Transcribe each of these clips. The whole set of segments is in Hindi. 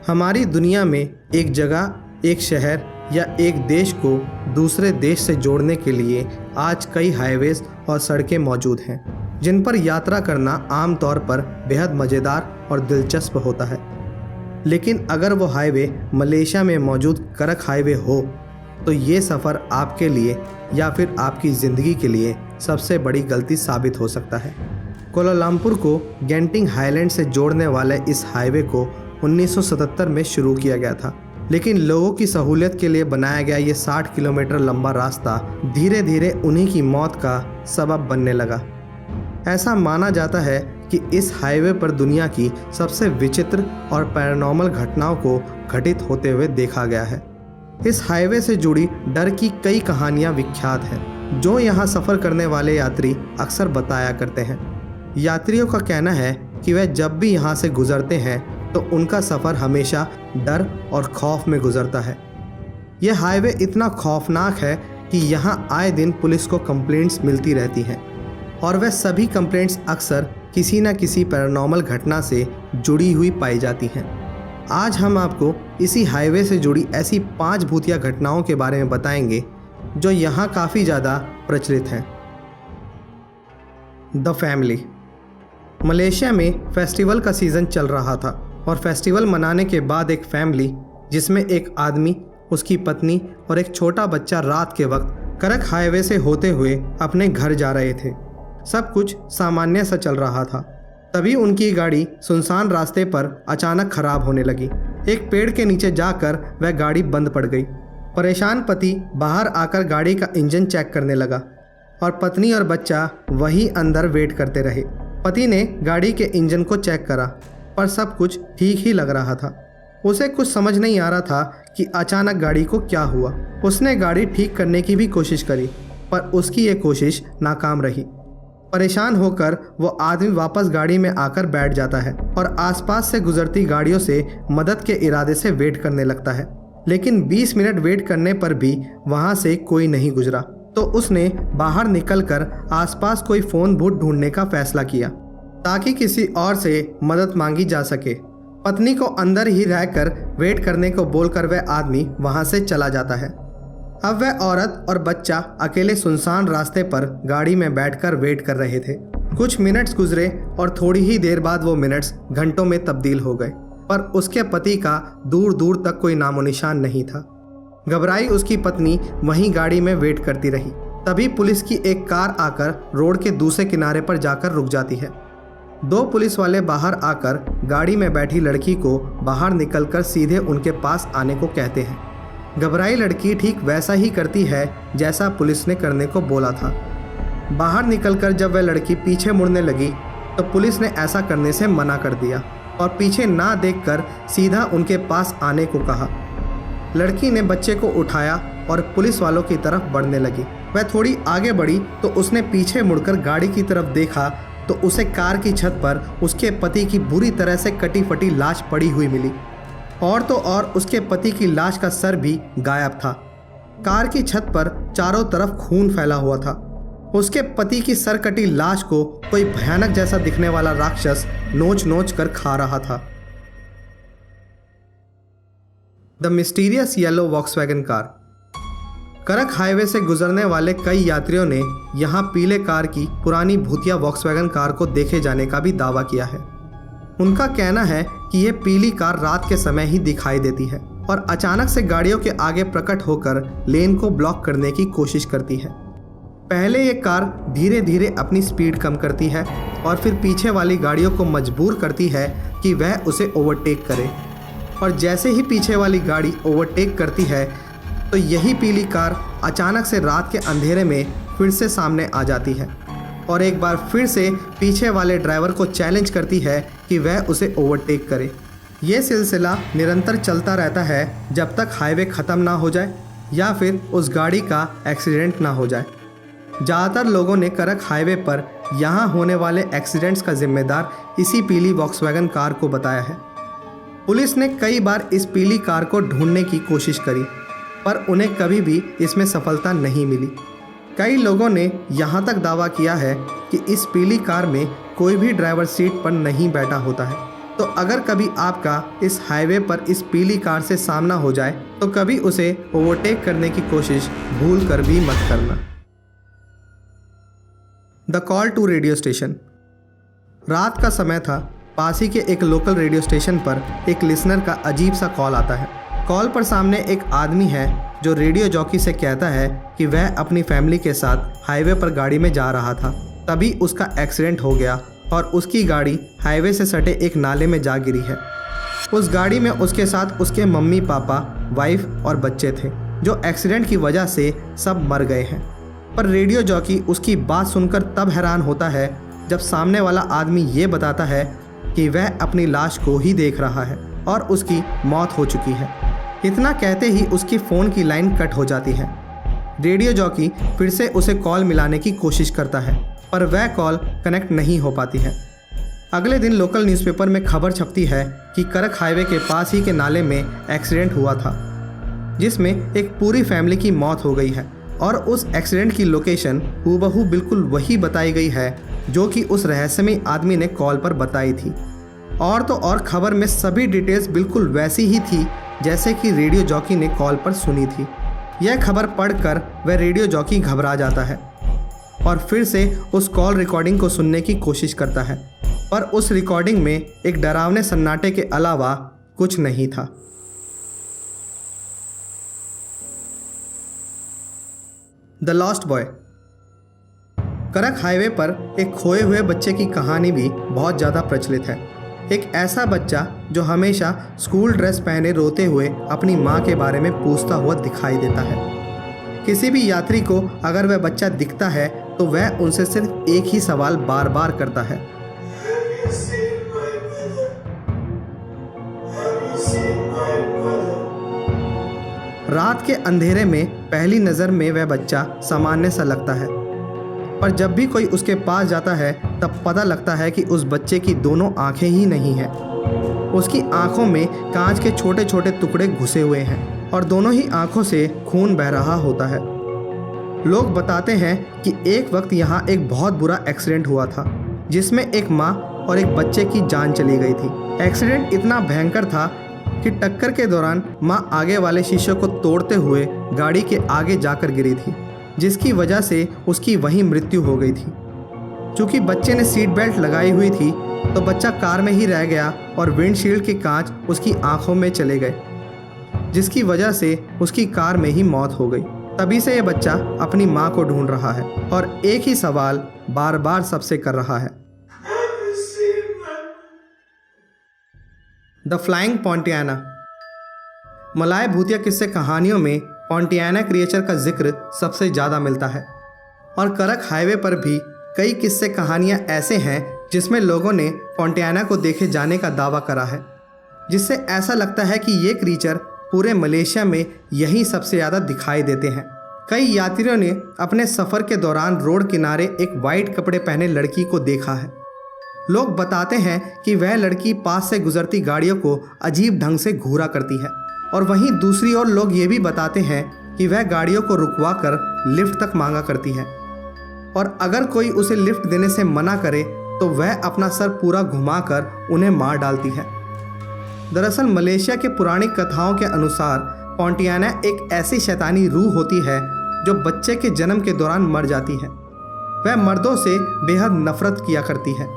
हमारी दुनिया में एक जगह, एक शहर या एक देश को दूसरे देश से जोड़ने के लिए आज कई हाईवेज और सड़कें मौजूद हैं, जिन पर यात्रा करना आमतौर पर बेहद मज़ेदार और दिलचस्प होता है। लेकिन अगर वो हाईवे मलेशिया में मौजूद करक हाईवे हो तो ये सफ़र आपके लिए या फिर आपकी ज़िंदगी के लिए सबसे बड़ी गलती साबित हो सकता है। कोलालमपुर को गेंटिंग हाईलैंड से जोड़ने वाले इस हाईवे को 1977 में शुरू किया गया था, लेकिन लोगों की सहूलियत के लिए बनाया गया ये 60 किलोमीटर लंबा रास्ता धीरे धीरे उन्हीं की मौत का सबब बनने लगा। ऐसा माना जाता है कि इस हाईवे पर दुनिया की सबसे विचित्र और पैरानॉर्मल घटनाओं को घटित होते हुए देखा गया है। इस हाईवे से जुड़ी डर की कई कहानियां विख्यात हैं, जो यहाँ सफ़र करने वाले यात्री अक्सर बताया करते हैं। यात्रियों का कहना है कि वह जब भी यहाँ से गुजरते हैं तो उनका सफ़र हमेशा डर और खौफ में गुजरता है। यह हाईवे इतना खौफनाक है कि यहाँ आए दिन पुलिस को कंप्लेंट्स मिलती रहती हैं और वह सभी कंप्लेंट्स अक्सर किसी न किसी पैरानॉर्मल घटना से जुड़ी हुई पाई जाती हैं। आज हम आपको इसी हाईवे से जुड़ी ऐसी 5 भूतिया घटनाओं के बारे में बताएंगे जो यहाँ काफ़ी ज़्यादा प्रचलित हैं। The family. मलेशिया में फेस्टिवल का सीज़न चल रहा था और फेस्टिवल मनाने के बाद एक फैमिली, जिसमें एक आदमी, उसकी पत्नी और एक छोटा बच्चा रात के वक्त करक हाईवे से होते हुए अपने घर जा रहे थे। सब कुछ सामान्य सा चल रहा था। तभी उनकी गाड़ी सुनसान रास्ते पर अचानक खराब होने लगी। एक पेड़ के नीचे जाकर वह गाड़ी बंद पड़ गई। परेशान पति बाहर आकर गाड़ी का इंजन चेक करने लगा और पत्नी और बच्चा वहीं अंदर वेट करते रहे। पति ने गाड़ी के इंजन को चेक करा पर सब कुछ ठीक ही लग रहा था। उसे कुछ समझ नहीं आ रहा था कि अचानक गाड़ी को क्या हुआ। उसने गाड़ी ठीक करने की भी कोशिश करी पर उसकी ये कोशिश नाकाम रही। परेशान होकर वो आदमी वापस गाड़ी में आकर बैठ जाता है और आसपास से गुजरती गाड़ियों से मदद के इरादे से वेट करने लगता है। लेकिन 20 मिनट वेट करने पर भी वहाँ से कोई नहीं गुजरा तो उसने बाहर निकलकर आसपास कोई फ़ोन बूथ ढूंढने का फैसला किया ताकि किसी और से मदद मांगी जा सके। पत्नी को अंदर ही रहकर वेट करने को बोलकर वह आदमी वहाँ से चला जाता है। अब वह औरत और बच्चा अकेले सुनसान रास्ते पर गाड़ी में बैठकर वेट कर रहे थे। कुछ मिनट्स गुजरे और थोड़ी ही देर बाद वो मिनट्स घंटों में तब्दील हो गए, पर उसके पति का दूर दूर तक कोई नामो निशान नहीं था। घबराई उसकी पत्नी वहीं गाड़ी में वेट करती रही। तभी पुलिस की एक कार आकर रोड के दूसरे किनारे पर जाकर रुक जाती है। 2 पुलिस वाले बाहर आकर गाड़ी में बैठी लड़की को बाहर निकलकर सीधे उनके पास आने को कहते हैं। घबराई लड़की ठीक वैसा ही करती है जैसा पुलिस ने करने को बोला था। बाहर निकलकर जब वह लड़की पीछे मुड़ने लगी तो पुलिस ने ऐसा करने से मना कर दिया और पीछे ना देखकर सीधा उनके पास आने को कहा। लड़की ने बच्चे को उठाया और पुलिस वालों की तरफ बढ़ने लगी। वह थोड़ी आगे बढ़ी तो उसने पीछे मुड़कर गाड़ी की तरफ देखा तो उसे कार की छत पर उसके पति की बुरी तरह से कटी फटी लाश पड़ी हुई मिली और तो और उसके पति की लाश का सर भी गायब था। कार की छत पर चारों तरफ खून फैला हुआ था। उसके पति की सर कटी लाश को कोई भयानक जैसा दिखने वाला राक्षस नोच नोच कर खा रहा था। The mysterious yellow Volkswagen car. करक हाईवे से गुजरने वाले कई यात्रियों ने यहाँ पीले कार की पुरानी भूतिया वॉक्सवैगन कार को देखे जाने का भी दावा किया है। उनका कहना है कि यह पीली कार रात के समय ही दिखाई देती है और अचानक से गाड़ियों के आगे प्रकट होकर लेन को ब्लॉक करने की कोशिश करती है। पहले ये कार धीरे धीरे अपनी स्पीड कम करती है और फिर पीछे वाली गाड़ियों को मजबूर करती है कि वह उसे ओवरटेक करे, और जैसे ही पीछे वाली गाड़ी ओवरटेक करती है तो यही पीली कार अचानक से रात के अंधेरे में फिर से सामने आ जाती है और एक बार फिर से पीछे वाले ड्राइवर को चैलेंज करती है कि वह उसे ओवरटेक करे। ये सिलसिला निरंतर चलता रहता है जब तक हाईवे ख़त्म ना हो जाए या फिर उस गाड़ी का एक्सीडेंट ना हो जाए। ज़्यादातर लोगों ने करक हाईवे पर यहाँ होने वाले एक्सीडेंट्स का जिम्मेदार इसी पीली वॉक्सवैगन कार को बताया है। पुलिस ने कई बार इस पीली कार को ढूंढने की कोशिश करी पर उन्हें कभी भी इसमें सफलता नहीं मिली। कई लोगों ने यहाँ तक दावा किया है कि इस पीली कार में कोई भी ड्राइवर सीट पर नहीं बैठा होता है तो अगर कभी आपका इस हाईवे पर इस पीली कार से सामना हो जाए तो कभी उसे ओवरटेक करने की कोशिश भूल कर भी मत करना। The call to radio station. रात का समय था। पास ही के एक लोकल रेडियो स्टेशन पर एक लिसनर का अजीब सा कॉल आता है। कॉल पर सामने एक आदमी है जो रेडियो जॉकी से कहता है कि वह अपनी फैमिली के साथ हाईवे पर गाड़ी में जा रहा था। तभी उसका एक्सीडेंट हो गया और उसकी गाड़ी हाईवे से सटे एक नाले में जा गिरी है। उस गाड़ी में उसके साथ उसके मम्मी पापा, वाइफ और बच्चे थे, जो एक्सीडेंट की वजह से सब मर गए हैं। पर रेडियो जॉकी उसकी बात सुनकर तब हैरान होता है जब सामने वाला आदमी ये बताता है कि वह अपनी लाश को ही देख रहा है और उसकी मौत हो चुकी है। इतना कहते ही उसकी फ़ोन की लाइन कट हो जाती है। रेडियो जॉकी फिर से उसे कॉल मिलाने की कोशिश करता है पर वह कॉल कनेक्ट नहीं हो पाती है। अगले दिन लोकल न्यूज़पेपर में खबर छपती है कि करक हाईवे के पास ही के नाले में एक्सीडेंट हुआ था जिसमें एक पूरी फैमिली की मौत हो गई है और उस एक्सीडेंट की लोकेशन हूबहू बिल्कुल वही बताई गई है जो कि उस रहस्यमयी आदमी ने कॉल पर बताई थी। और तो और खबर में सभी डिटेल्स बिल्कुल वैसी ही थी जैसे कि रेडियो जॉकी ने कॉल पर सुनी थी। यह खबर पढ़कर वह रेडियो जॉकी घबरा जाता है और फिर से उस कॉल रिकॉर्डिंग को सुनने की कोशिश करता है, पर उस रिकॉर्डिंग में एक डरावने सन्नाटे के अलावा कुछ नहीं था। The lost boy. करक हाईवे पर एक खोए हुए बच्चे की कहानी भी बहुत ज़्यादा प्रचलित है। एक ऐसा बच्चा जो हमेशा स्कूल ड्रेस पहने रोते हुए अपनी माँ के बारे में पूछता हुआ दिखाई देता है। किसी भी यात्री को अगर वह बच्चा दिखता है तो वह उनसे सिर्फ एक ही सवाल बार बार करता है, रात के अंधेरे में पहली नज़र में वह बच्चा सामान्य सा लगता है, पर जब भी कोई उसके पास जाता है तब पता लगता है कि उस बच्चे की दोनों आंखें ही नहीं हैं। उसकी आंखों में कांच के छोटे छोटे टुकड़े घुसे हुए हैं और दोनों ही आंखों से खून बह रहा होता है। लोग बताते हैं कि एक वक्त यहाँ एक बहुत बुरा एक्सीडेंट हुआ था जिसमें एक माँ और एक बच्चे की जान चली गई थी। एक्सीडेंट इतना भयंकर था कि टक्कर के दौरान माँ आगे वाले शीशे को तोड़ते हुए गाड़ी के आगे जाकर गिरी थी, जिसकी वजह से उसकी वहीं मृत्यु हो गई थी। चूँकि बच्चे ने सीट बेल्ट लगाई हुई थी तो बच्चा कार में ही रह गया और विंडशील्ड के कांच उसकी आंखों में चले गए, जिसकी वजह से उसकी कार में ही मौत हो गई। तभी से यह बच्चा अपनी माँ को ढूंढ रहा है और एक ही सवाल बार बार सबसे कर रहा है। The flying पॉन्टियाना। मलाय भूतिया किस्से कहानियों में पॉन्टियाना क्रिएचर का जिक्र सबसे ज़्यादा मिलता है और करक हाईवे पर भी कई किस्से कहानियाँ ऐसे हैं जिसमें लोगों ने पॉन्टियाना को देखे जाने का दावा करा है, जिससे ऐसा लगता है कि ये क्रीचर पूरे मलेशिया में यही सबसे ज़्यादा दिखाई देते हैं। कई यात्रियों ने अपने सफ़र के दौरान रोड किनारे एक वाइट कपड़े पहने लड़की को देखा है। लोग बताते हैं कि वह लड़की पास से गुजरती गाड़ियों को अजीब ढंग से घूरा करती है और वहीं दूसरी ओर लोग ये भी बताते हैं कि वह गाड़ियों को रुकवा कर लिफ्ट तक मांगा करती है और अगर कोई उसे लिफ्ट देने से मना करे तो वह अपना सर पूरा घुमाकर उन्हें मार डालती है। दरअसल मलेशिया के पुरानी कथाओं के अनुसार पॉन्टियाना एक ऐसी शैतानी रूह होती है जो बच्चे के जन्म के दौरान मर जाती है। वह मर्दों से बेहद नफरत किया करती है।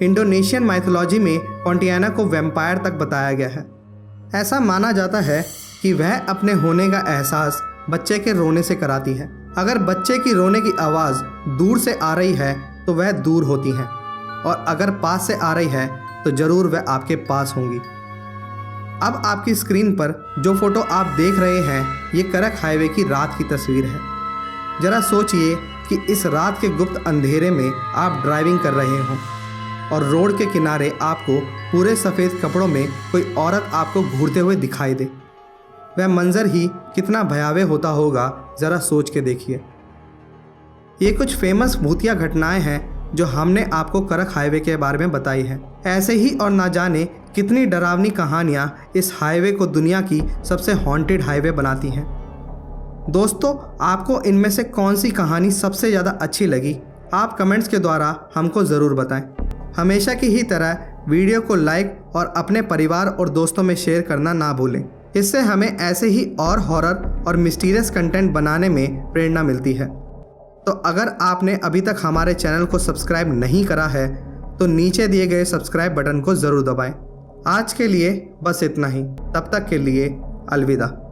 इंडोनेशियन माइथोलॉजी में पॉन्टियाना को वैम्पायर तक बताया गया है। ऐसा माना जाता है कि वह अपने होने का एहसास बच्चे के रोने से कराती है। अगर बच्चे की रोने की आवाज़ दूर से आ रही है तो वह दूर होती है और अगर पास से आ रही है तो ज़रूर वह आपके पास होंगी। अब आपकी स्क्रीन पर जो फ़ोटो आप देख रहे हैं ये करक हाईवे की रात की तस्वीर है। ज़रा सोचिए कि इस रात के गुप्त अंधेरे में आप ड्राइविंग कर रहे हों और रोड के किनारे आपको पूरे सफ़ेद कपड़ों में कोई औरत आपको घूरते हुए दिखाई दे। वह मंजर ही कितना भयावह होता होगा, ज़रा सोच के देखिए। ये कुछ फेमस भूतिया घटनाएं हैं जो हमने आपको करक हाईवे के बारे में बताई हैं। ऐसे ही और ना जाने कितनी डरावनी कहानियाँ इस हाईवे को दुनिया की सबसे हॉन्टेड हाईवे बनाती हैं। दोस्तों, आपको इनमें से कौन सी कहानी सबसे ज़्यादा अच्छी लगी, आप कमेंट्स के द्वारा हमको ज़रूर बताएं। हमेशा की ही तरह वीडियो को लाइक और अपने परिवार और दोस्तों में शेयर करना ना भूलें। इससे हमें ऐसे ही और हॉरर और मिस्टीरियस कंटेंट बनाने में प्रेरणा मिलती है। तो अगर आपने अभी तक हमारे चैनल को सब्सक्राइब नहीं करा है तो नीचे दिए गए सब्सक्राइब बटन को ज़रूर दबाएं। आज के लिए बस इतना ही। तब तक के लिए अलविदा।